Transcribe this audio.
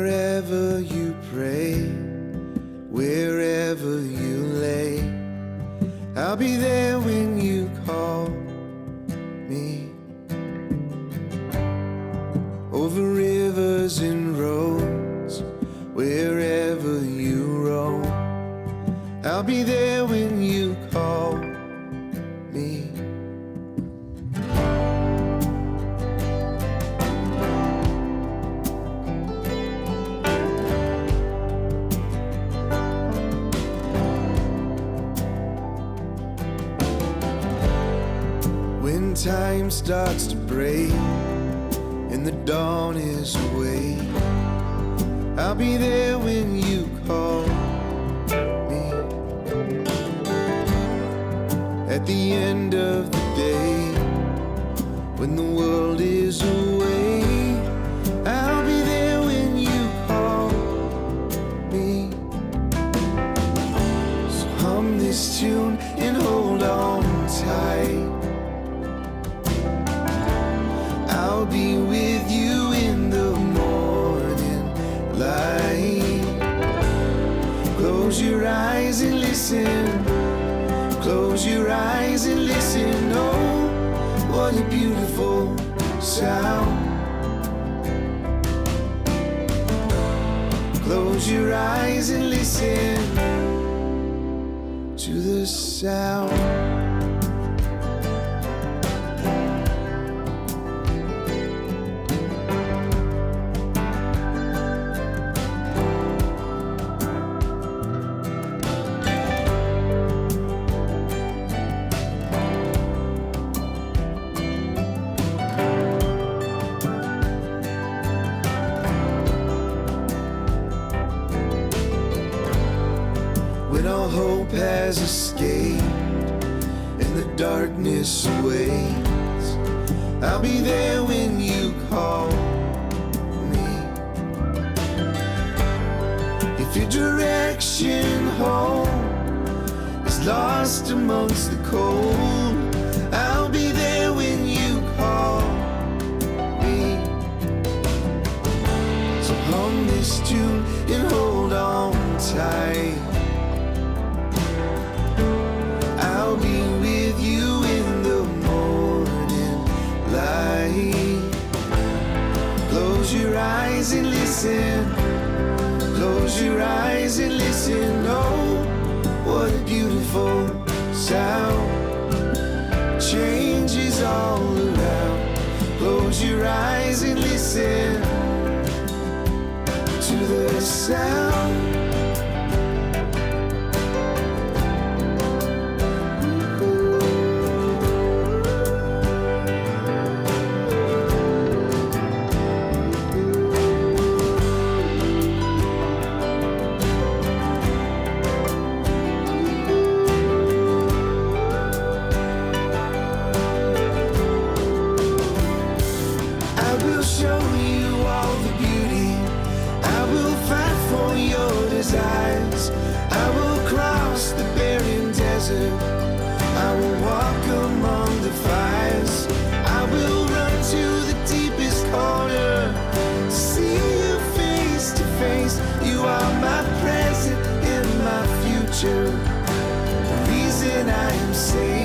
Wherever you pray, wherever you lay, I'll be there when you call me. Over rivers and roads, wherever you roam, I'll be there when you call me. When time starts to break and the dawn is away, I'll be there when you call me. At the end of the day, when the world is away, I'll be there when you call me. So hum this tune and hold on tight. I'll be with you in the morning light. Close your eyes and listen. Close your eyes and listen. Oh, what a beautiful sound. Close your eyes and listen to the sound. When all hope has escaped and the darkness awaits, I'll be there when you call me. If your direction home is lost amongst the cold, I'll be there when you call me. So hum this tune and hold on tight. I'll be with you in the morning light. Close your eyes and listen. Close your eyes and listen. Oh, what a beautiful sound. Change is all around. Close your eyes and listen to the sound. Show you all the beauty. I will fight for your desires. I will cross the barren desert. I will walk among the fires. I will run to the deepest corner. See you face to face. You are my present and my future. The reason I am safe.